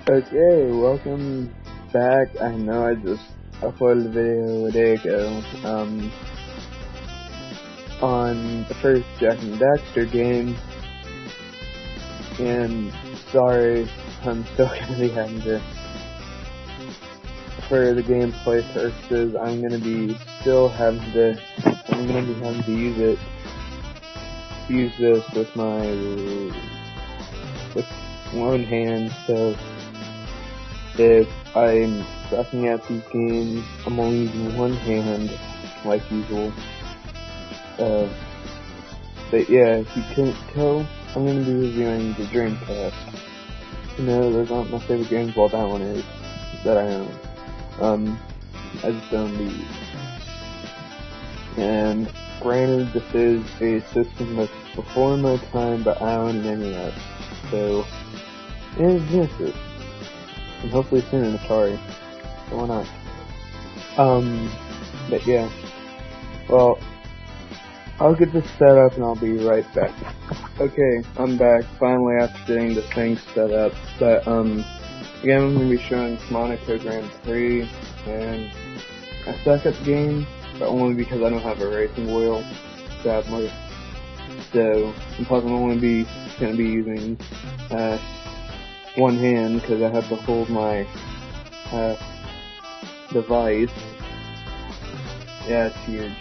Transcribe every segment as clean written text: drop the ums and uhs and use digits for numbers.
Okay, welcome back. I know I just uploaded a video a day ago, on the first Jack and Daxter game, and sorry, I'm still gonna be having to, for the gameplay purposes, I'm gonna be having to use this with one hand, so if I'm sucking at these games, I'm only using one hand, like usual. But yeah, if you couldn't tell, I'm going to be reviewing the Dreamcast. No, those aren't my favorite games, well that one is, that I own. I just own these. And granted, this is a system that's before my time, but I own an NES, so, and Genesis. And hopefully soon an Atari. So why not? But yeah. Well, I'll get this set up and I'll be right back. Okay, I'm back, finally, after getting the thing set up. But, again, I'm going to be showing Monaco Grand Prix, and I suck at the game, but only because I don't have a racing wheel, sadly. So, and plus I'm only going to be using, one hand, because I have to hold my, device. Yeah, it's huge.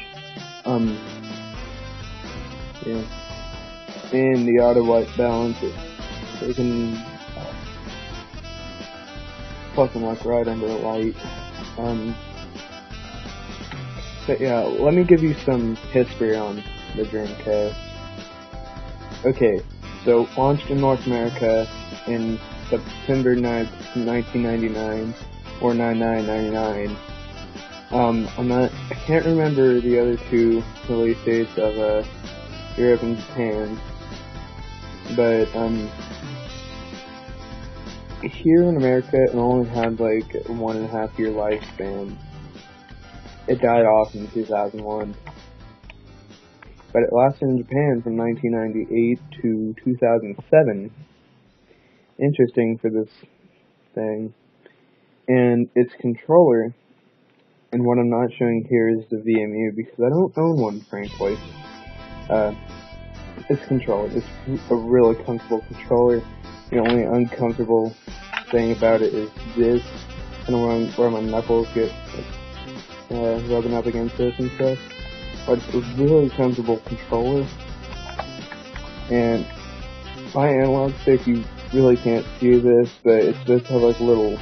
Yeah. And the auto white balance is taken, plus I'm like right under the light. But yeah, let me give you some history on the Dreamcast. Okay, so launched in North America in September 9th, 1999, or 9999. I can't remember the other two release dates of, Europe and Japan, but, here in America, it only had like a 1.5 year lifespan. It died off in 2001. But it lasted in Japan from 1998 to 2007. Interesting for this thing. And its controller, and what I'm not showing here is the VMU because I don't own one, frankly. Its controller is a really comfortable controller. The only uncomfortable thing about it is this, and where my knuckles get rubbing up against this and stuff. But it's a really comfortable controller. And my analog stick, you really can't see this, but it's supposed to have like little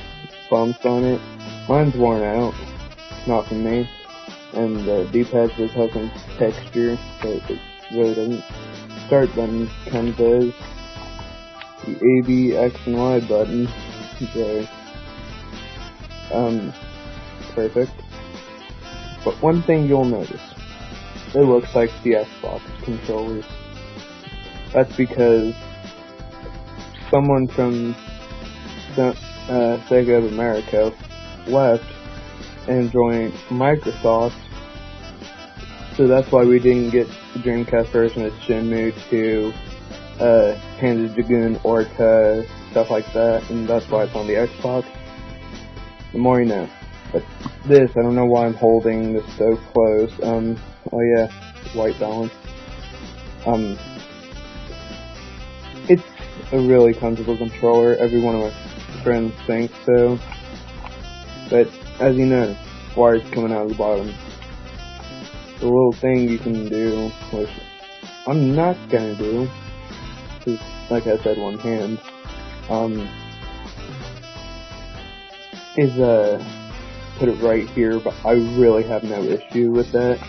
bumps on it. Mine's worn out, not from me. And the D-pad does have some texture, but it really doesn't. Start button kind of does. The A, B, X, and Y button, there. Perfect. But one thing you'll notice, it looks like the Xbox controllers. That's because someone from Sega of America left and joined Microsoft, so that's why we didn't get the Dreamcast version of Shenmue 2, Panzer Dragoon, Orca, stuff like that, and that's why it's on the Xbox. The more you know. But this, I don't know why I'm holding this so close. Oh yeah, white balance. It's a really comfortable controller. Every one of my friends thinks so. But, as you know, wires coming out of the bottom. The little thing you can do, which I'm not gonna do, because, like I said, one hand, is, put it right here, but I really have no issue with that.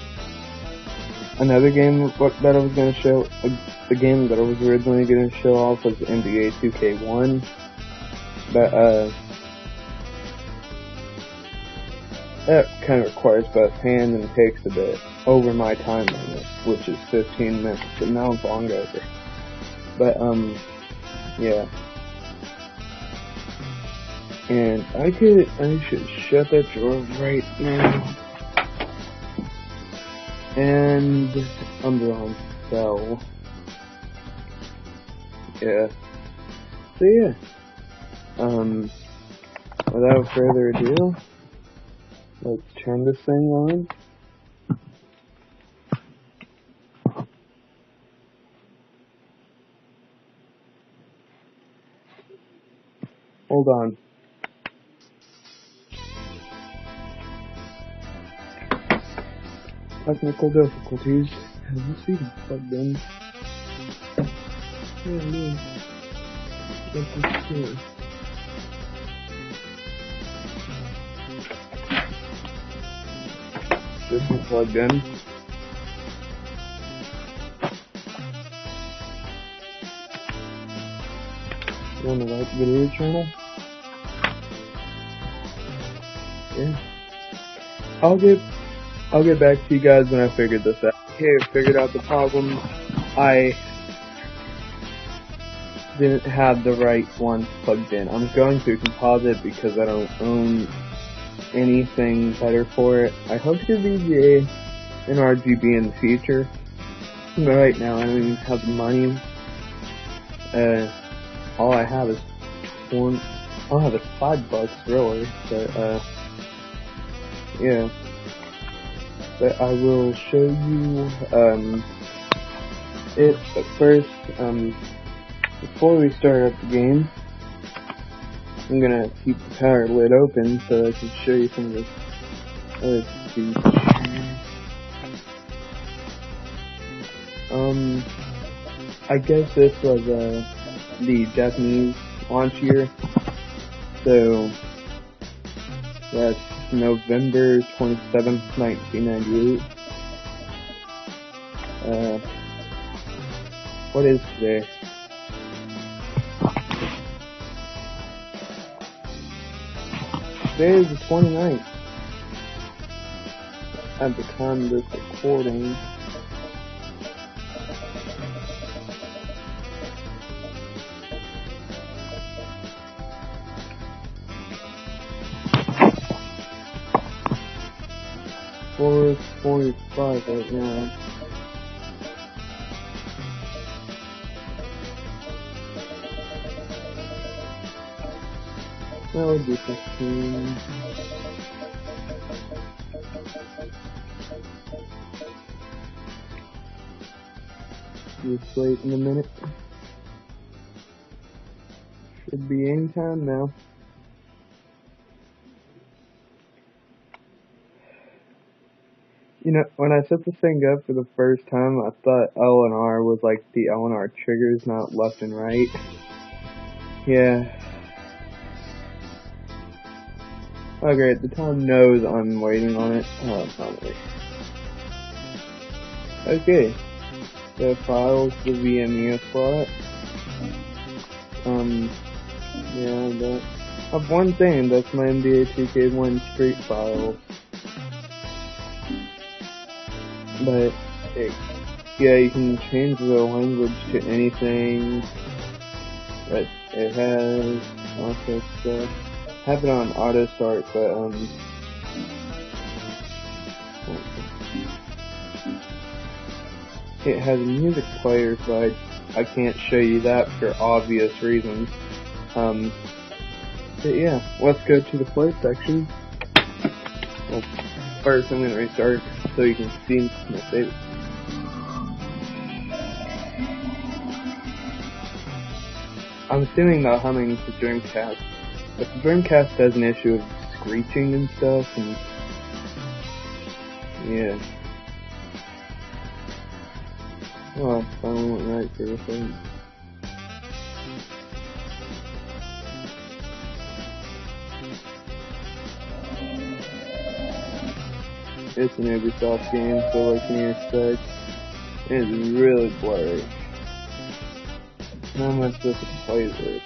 Another game that I was gonna show, the game that I was originally gonna show off was NBA 2K1, but, that kind of requires both hand and takes a bit over my time limit, which is 15 minutes, but now it's long over. But, yeah. And I should shut that drawer right now. And Umbreon fell. Yeah. So yeah. without further ado, let's turn this thing on. Hold on. Technical difficulties. Let's see if it's plugged in. Yeah, it is. Let's see. This is plugged in. You on the right video channel? Yeah. I'll get back to you guys when I figured this out. Okay, I figured out the problem. I didn't have the right one plugged in. I'm going through composite because I don't own anything better for it. I hope to get VGA and RGB in the future. But right now I don't even have the money. All I have is $5 really, but yeah. But I will show you it, but first, before we start up the game, I'm gonna keep the power lid open so I can show you some of the other features. I guess this was the Japanese launch year, so that's November 27th, 1998. What is today? Today is the 29th. At the time of this recording. It's 4:45 right now. That would be 15. Just wait in a minute. Should be any time now. You know, when I set this thing up for the first time, I thought L and R was like the L and R triggers, not left and right. Yeah. Oh great, the Tom knows I'm waiting on it. Oh, probably. Okay. The files, the VME slot. Yeah, of one thing, that's my NBA 2K1 Street files. But, yeah, you can change the language to anything that it has, also stuff. I have it on auto start, but, it has a music player, but I can't show you that for obvious reasons. But yeah, let's go to the play section. Well, first I'm gonna restart so you can see my save. I'm assuming the humming is the Dreamcast, but the Dreamcast has an issue of screeching and stuff, and yeah. Oh, I finally went right for the thing. It's an Ubisoft game, so what can you expect? It is really blurry. How am I supposed to play this?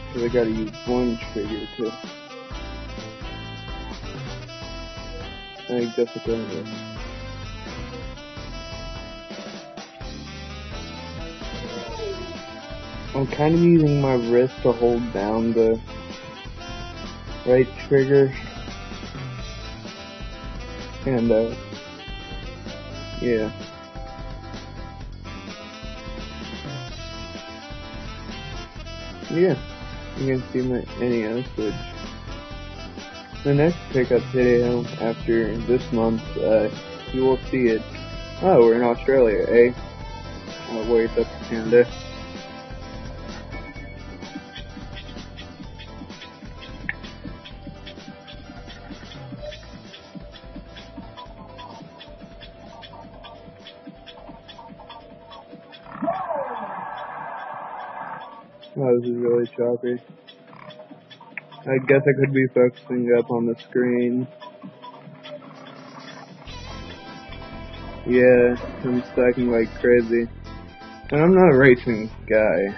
Because I gotta use one trigger to make this a thing. I'm kind of using my wrist to hold down the right trigger. And, yeah. Yeah. You can see my NES, which the next pickup video after this month, you will see it. Oh, we're in Australia, eh? Oh wait, that's Canada. Oh, this is really choppy. I guess I could be focusing up on the screen. Yeah, I'm stacking like crazy. And I'm not a racing guy.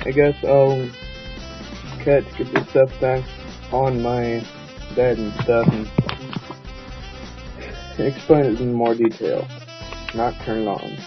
I guess I'll get this stuff back on my bed and stuff and explain it in more detail. Not turn it on.